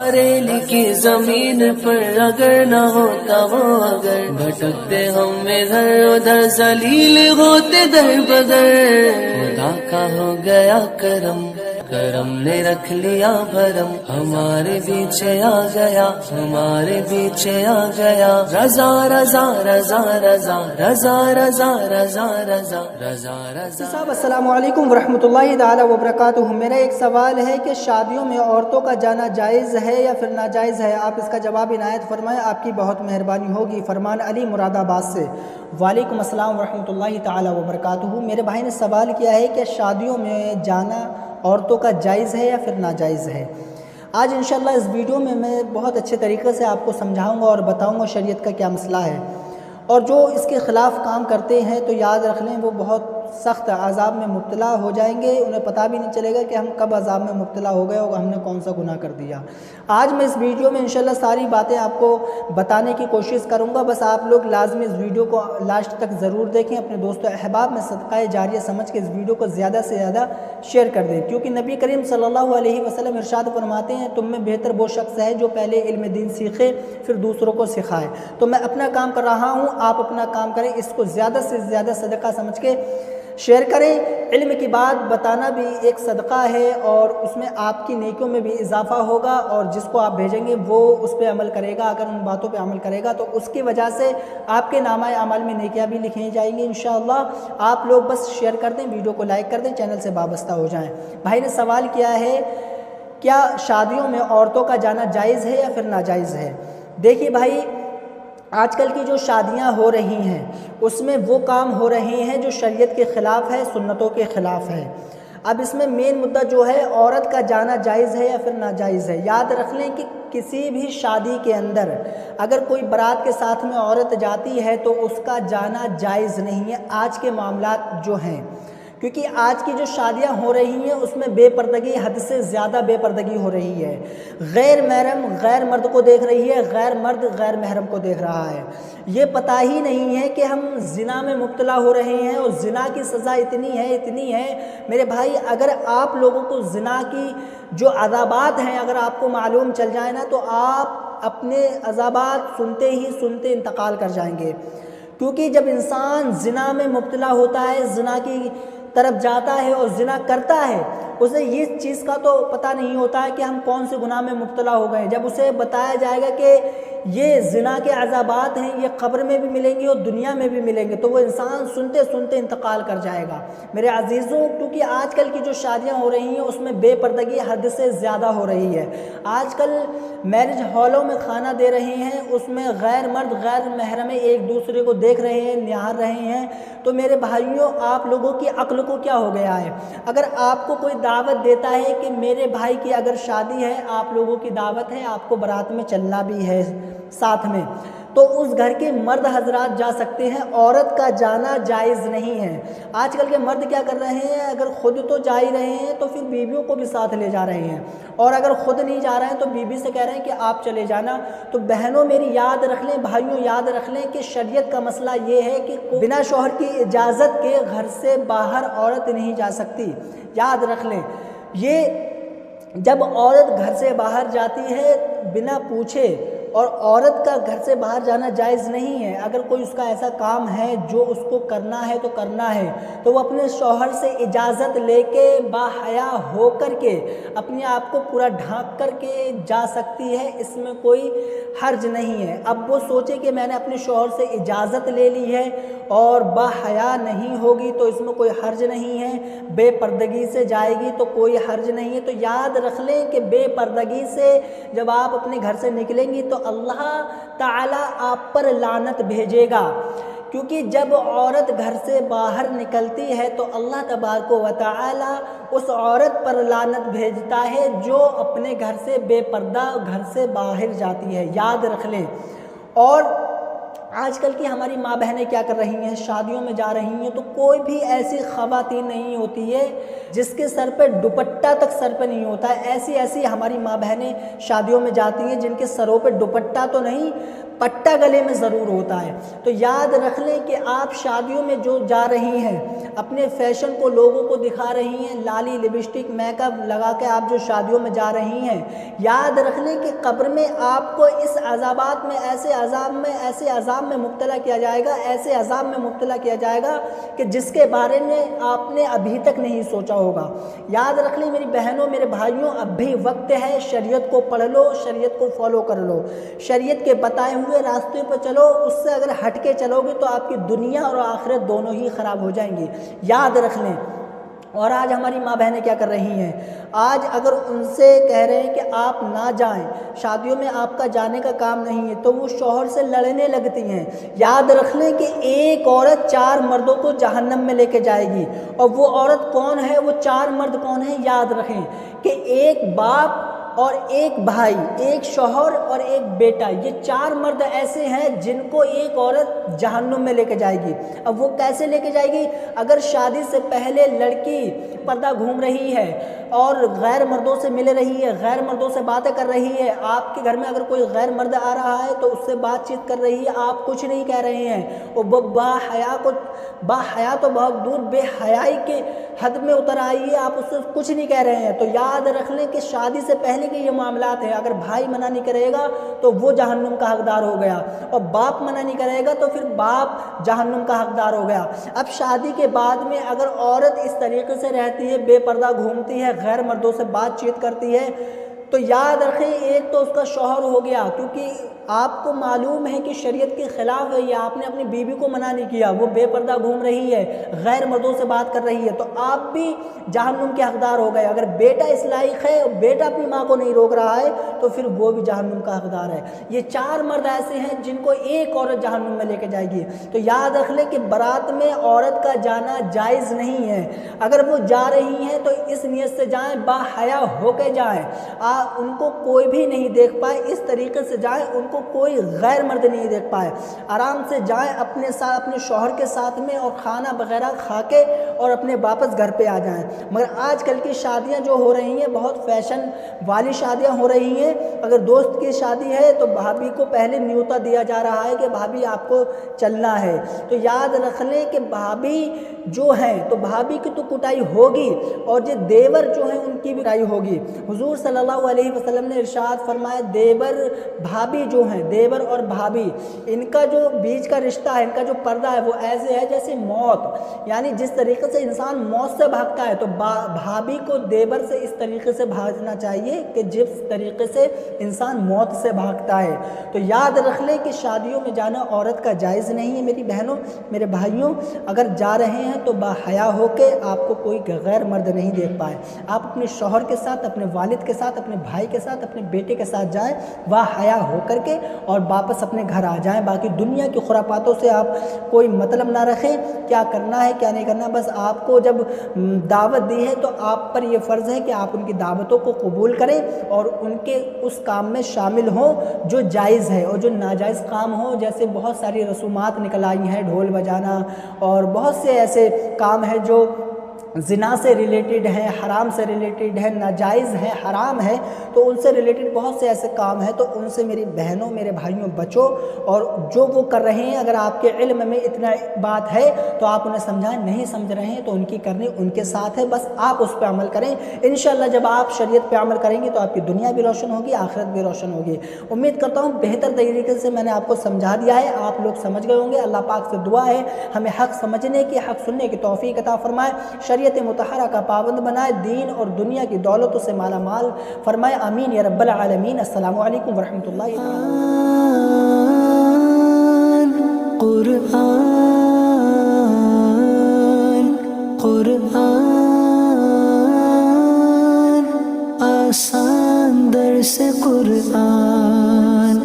Rally کی زمین پر اگر نہ ہوتا وہ اگر بھٹکتے ہم ادھر ادھر ذلیل ہوتے در بدر خدا کا ہو گیا کرم کرم نے رکھ لیا بھرم ہمارے پیچھے آ گیا ہمارے پیچھے آ گیا رضا رضا رضا رضا رضا رضا رضا رضا رضا رضا صاحب السلام علیکم ورحمۃ اللہ تعالی وبرکاتہ۔ میرا ایک سوال ہے کہ شادیوں میں عورتوں کا جانا جائز ہے یا پھر ناجائز ہے؟ آپ اس کا جواب عنایت فرمائیں، آپ کی بہت مہربانی ہوگی۔ فرمان علی مراد آباد سے۔ وعلیکم السلام ورحمۃ اللہ تعالی وبرکاتہ۔ میرے بھائی نے سوال کیا ہے کہ شادیوں میں جانا عورتوں کا جائز ہے یا پھر ناجائز ہے؟ آج انشاءاللہ اس ویڈیو میں بہت اچھے طریقے سے آپ کو سمجھاؤں گا اور بتاؤں گا شریعت کا کیا مسئلہ ہے، اور جو اس کے خلاف کام کرتے ہیں تو یاد رکھ لیں وہ بہت سخت عذاب میں مبتلا ہو جائیں گے، انہیں پتہ بھی نہیں چلے گا کہ ہم کب عذاب میں مبتلا ہو گئے اور ہم نے کون سا گناہ کر دیا۔ آج میں اس ویڈیو میں انشاءاللہ ساری باتیں آپ کو بتانے کی کوشش کروں گا، بس آپ لوگ لازمی اس ویڈیو کو لاسٹ تک ضرور دیکھیں، اپنے دوست و احباب میں صدقہ جاریہ سمجھ کے اس ویڈیو کو زیادہ سے زیادہ شیئر کر دیں، کیونکہ نبی کریم صلی اللہ علیہ وسلم ارشاد فرماتے ہیں تم میں بہتر وہ شخص ہے جو پہلے علم دین سیکھے پھر دوسروں کو سکھائے۔ تو میں اپنا کام کر رہا ہوں، آپ اپنا کام کریں، اس کو زیادہ سے زیادہ صدقہ سمجھ کے شیئر کریں۔ علم کی بات بتانا بھی ایک صدقہ ہے اور اس میں آپ کی نیکیوں میں بھی اضافہ ہوگا، اور جس کو آپ بھیجیں گے وہ اس پہ عمل کرے گا، اگر ان باتوں پہ عمل کرے گا تو اس کی وجہ سے آپ کے نامہ اعمال میں نیکیاں بھی لکھی جائیں گی انشاءاللہ۔ آپ لوگ بس شیئر کر دیں، ویڈیو کو لائک کر دیں، چینل سے وابستہ ہو جائیں۔ بھائی نے سوال کیا ہے کیا شادیوں میں عورتوں کا جانا جائز ہے یا پھر ناجائز ہے؟ دیکھیے بھائی، آج کل کی جو شادیاں ہو رہی ہیں اس میں وہ کام ہو رہے ہیں جو شریعت کے خلاف ہے، سنتوں کے خلاف ہے۔ اب اس میں مین مدعا جو ہے عورت کا جانا جائز ہے یا پھر ناجائز ہے۔ یاد رکھ لیں کہ کسی بھی شادی کے اندر اگر کوئی بارات کے ساتھ میں عورت جاتی ہے تو اس کا جانا جائز نہیں ہے آج کے معاملات جو ہیں، کیونکہ آج کی جو شادیاں ہو رہی ہیں اس میں بے پردگی، حد سے زیادہ بے پردگی ہو رہی ہے۔ غیر محرم غیر مرد کو دیکھ رہی ہے، غیر مرد غیر محرم کو دیکھ رہا ہے۔ یہ پتہ ہی نہیں ہے کہ ہم زنا میں مبتلا ہو رہے ہیں، اور زنا کی سزا اتنی ہے میرے بھائی، اگر آپ لوگوں کو زنا کی جو عذابات ہیں اگر آپ کو معلوم چل جائے نا تو آپ اپنے عذابات سنتے ہی سنتے انتقال کر جائیں گے، کیونکہ جب انسان زنا میں مبتلا ہوتا ہے، زنا کی طرف جاتا ہے اور زنا کرتا ہے، اسے یہ چیز کا تو پتہ نہیں ہوتا ہے کہ ہم کون سے گناہ میں مبتلا ہو گئے۔ جب اسے بتایا جائے گا کہ یہ زنا کے عذابات ہیں، یہ قبر میں بھی ملیں گے اور دنیا میں بھی ملیں گے، تو وہ انسان سنتے سنتے انتقال کر جائے گا میرے عزیزوں۔ کیونکہ آج کل کی جو شادیاں ہو رہی ہیں اس میں بے پردگی حد سے زیادہ ہو رہی ہے۔ آج کل میرج ہالوں میں کھانا دے رہے ہیں، اس میں غیر مرد غیر محرم ایک دوسرے کو دیکھ رہے ہیں، نہار رہے ہیں۔ تو میرے بھائیوں، آپ لوگوں کی عقل کو کیا ہو گیا ہے؟ اگر آپ کو کوئی دعوت دیتا ہے کہ میرے بھائی کی اگر شادی ہے، آپ لوگوں کی دعوت ہے، آپ کو بارات میں چلنا بھی ہے ساتھ میں، تو اس گھر کے مرد حضرات جا سکتے ہیں، عورت کا جانا جائز نہیں ہے۔ آج کل کے مرد کیا کر رہے ہیں، اگر خود تو جا ہی رہے ہیں تو پھر بیویوں کو بھی ساتھ لے جا رہے ہیں، اور اگر خود نہیں جا رہے ہیں تو بیوی سے کہہ رہے ہیں کہ آپ چلے جانا۔ تو بہنوں میری یاد رکھ لیں، بھائیوں یاد رکھ لیں کہ شریعت کا مسئلہ یہ ہے کہ بنا شوہر کی اجازت کے گھر سے باہر عورت نہیں جا سکتی۔ یاد رکھ لیں، یہ جب عورت گھر سے باہر جاتی ہے بنا پوچھے، اور عورت کا گھر سے باہر جانا جائز نہیں ہے۔ اگر کوئی اس کا ایسا کام ہے جو اس کو کرنا ہے تو کرنا ہے، تو وہ اپنے شوہر سے اجازت لے کے باحیا ہو کر کے اپنے آپ کو پورا ڈھانک کر کے جا سکتی ہے، اس میں کوئی حرج نہیں ہے۔ اب وہ سوچے کہ میں نے اپنے شوہر سے اجازت لے لی ہے اور باحیا نہیں ہوگی تو اس میں کوئی حرج نہیں ہے، بے پردگی سے جائے گی تو کوئی حرج نہیں ہے۔ تو یاد رکھ لیں کہ بے پردگی سے جب آپ اپنے گھر سے نکلیں گی تو اللہ تعالیٰ آپ پر لعنت بھیجے گا، کیونکہ جب عورت گھر سے باہر نکلتی ہے تو اللہ تبارک و تعالیٰ اس عورت پر لعنت بھیجتا ہے جو اپنے گھر سے بے پردہ گھر سے باہر جاتی ہے۔ یاد رکھ لیں، اور آج کل کی ہماری ماں بہنیں کیا کر رہی ہیں، شادیوں میں جا رہی ہیں تو کوئی بھی ایسی خواتین نہیں ہوتی ہے جس کے سر پہ دوپٹہ تک سر پہ نہیں ہوتا ہے۔ ایسی ہماری ماں بہنیں شادیوں میں جاتی ہیں جن کے سروں پہ دوپٹہ تو نہیں، پٹہ گلے میں ضرور ہوتا ہے۔ تو یاد رکھ لیں کہ آپ شادیوں میں جو جا رہی ہیں، اپنے فیشن کو لوگوں کو دکھا رہی ہیں، لالی لپسٹک میک اپ لگا کے آپ جو شادیوں میں جا رہی ہیں، یاد رکھ لیں کہ قبر میں آپ کو اس عذابات میں ایسے عذاب میں مبتلا کیا جائے گا، ایسے عذاب میں مبتلا کیا جائے گا کہ جس کے بارے میں آپ نے ابھی تک نہیں سوچا ہوگا۔ یاد رکھ لیں میری بہنوں میرے بھائیوں، اب بھی وقت ہے، شریعت کو پڑھ لو، شریعت کو فالو کر لو، شریعت کے بتائے ہوئے راستے پر چلو۔ اس سے اگر ہٹ کے چلو گے تو آپ کی دنیا اور آخرت دونوں ہی خراب ہو جائیں گی، یاد رکھ لیں۔ اور آج ہماری ماں بہنیں کیا کر رہی ہیں، آج اگر ان سے کہہ رہے ہیں کہ آپ نہ جائیں، شادیوں میں آپ کا جانے کا کام نہیں ہے، تو وہ شوہر سے لڑنے لگتی ہیں۔ یاد رکھ لیں کہ ایک عورت 4 مردوں کو جہنم میں لے کے جائے گی، اور وہ عورت کون ہے، وہ 4 مرد کون ہیں، یاد رکھیں کہ ایک باپ اور ایک بھائی، ایک شوہر اور ایک بیٹا، یہ 4 مرد ایسے ہیں جن کو ایک عورت جہنم میں لے کے جائے گی۔ اب وہ کیسے لے کے جائے گی؟ اگر شادی سے پہلے لڑکی پردہ گھوم رہی ہے اور غیر مردوں سے مل رہی ہے، غیر مردوں سے باتیں کر رہی ہے، آپ کے گھر میں اگر کوئی غیر مرد آ رہا ہے تو اس سے بات چیت کر رہی ہے، آپ کچھ نہیں کہہ رہے ہیں، وہ با حیا تو بہت دور بے حیائی کے حد میں اتر آئی ہے، آپ اس سے کچھ نہیں کہہ رہے ہیں۔ تو یاد رکھ لیں کہ شادی سے پہلے کے یہ معاملات ہیں، اگر بھائی منع نہیں کرے گا تو وہ جہنم کا حقدار ہو گیا، اور باپ منع نہیں کرے گا تو پھر باپ جہنم کا حقدار ہو گیا۔ اب شادی کے بعد میں اگر عورت اس طریقے سے رہتی ہے، بے پردہ گھومتی ہے، غیر مردوں سے بات چیت کرتی ہے، تو یاد رکھیں ایک تو اس کا شوہر ہو گیا، کیونکہ آپ کو معلوم ہے کہ شریعت کے خلاف ہے یہ، آپ نے اپنی بیوی کو منع نہیں کیا، وہ بے پردہ گھوم رہی ہے، غیر مردوں سے بات کر رہی ہے، تو آپ بھی جہنم کے حقدار ہو گئے۔ اگر بیٹا اس لائق ہے، بیٹا اپنی ماں کو نہیں روک رہا ہے، تو پھر وہ بھی جہنم کا حقدار ہے۔ یہ 4 مرد ایسے ہیں جن کو ایک عورت جہنم میں لے کے جائے گی۔ تو یاد رکھ لیں کہ بارات میں عورت کا جانا جائز نہیں ہے، اگر وہ جا رہی ہیں تو اس نیت سے جائیں، با حیا ہو کے جائیں، ان کو کوئی بھی نہیں دیکھ پائے، اس طریقے سے جائیں ان کو کوئی غیر مرد نہیں دیکھ پائے، آرام سے جائیں اپنے ساتھ، اپنے شوہر کے ساتھ میں، اور کھانا وغیرہ کھا کے اور اپنے واپس گھر پہ آ جائیں۔ مگر آج کل کی شادیاں جو ہو رہی ہیں بہت فیشن والی شادیاں ہو رہی ہیں۔ اگر دوست کی شادی ہے تو بھابھی کو پہلے نیوتا دیا جا رہا ہے کہ بھابھی آپ کو چلنا ہے، تو یاد رکھ لیں کہ بھابھی جو ہیں تو بھابھی کی تو کٹائی ہوگی، اور جو دیور جو ہیں ان کی بھی کٹائی ہوگی۔ حضور صلی اللہ علیہ وسلم نے ارشاد فرمایا، دیور بھابھی جو ہیں، دیور اور بھابھی، ان کا جو بیچ کا رشتہ ہے، ان کا جو پردہ ہے وہ ایسے ہے جیسے موت، یعنی جس طریقے سے انسان موت سے بھاگتا ہے تو بھابھی کو دیور سے اس طریقے سے بھاگنا چاہیے کہ جس طریقے سے انسان موت سے بھاگتا ہے۔ تو یاد رکھ لیں کہ شادیوں میں جانا عورت کا جائز نہیں ہے میری بہنوں میرے بھائیوں، اگر جا رہے ہیں تو با حیا ہو کے، آپ کو کوئی غیر مرد نہیں دیکھ پائے، آپ اپنے شوہر کے ساتھ، اپنے والد کے ساتھ، اپنے بھائی کے ساتھ، اپنے بیٹے کے ساتھ جائیں، با حیا ہو کر کے، اور واپس اپنے گھر آ جائیں۔ باقی دنیا کی خرافاتوں سے آپ کوئی مطلب نہ رکھیں، کیا کرنا ہے کیا نہیں کرنا، بس آپ کو جب دعوت دی ہے تو آپ پر یہ فرض ہے کہ آپ ان کی دعوتوں کو قبول کریں اور ان کے اس کام میں شامل ہوں جو جائز ہے، اور جو ناجائز کام ہو، جیسے بہت ساری رسومات نکل آئی ہیں، ڈھول بجانا، اور بہت سے ایسے کام ہیں جو زنا سے ریلیٹڈ ہیں، حرام سے ریلیٹڈ ہے، ناجائز ہے، حرام ہے، تو ان سے ریلیٹڈ بہت سے ایسے کام ہیں، تو ان سے میری بہنوں میرے بھائیوں بچو، اور جو وہ کر رہے ہیں اگر آپ کے علم میں اتنا بات ہے تو آپ انہیں سمجھائیں، نہیں سمجھ رہے ہیں تو ان کی کرنی ان کے ساتھ ہے، بس آپ اس پہ عمل کریں۔ انشاءاللہ جب آپ شریعت پہ عمل کریں گے تو آپ کی دنیا بھی روشن ہوگی، آخرت بھی روشن ہوگی۔ امید کرتا ہوں بہتر طریقے سے میں نے آپ کو سمجھا دیا ہے، آپ لوگ سمجھ گئے ہوں گے۔ اللہ پاک سے دعا ہے ہمیں حق سمجھنے کی، حق سننے کی توفیق عطا فرمائے، شریعت مطہرہ کا پابند بنائے، دین اور دنیا کی دولتوں سے مالا مال فرمائے، آمین یا رب العالمین۔ السلام علیکم ورحمۃ اللہ قرآن آسان درس قرآن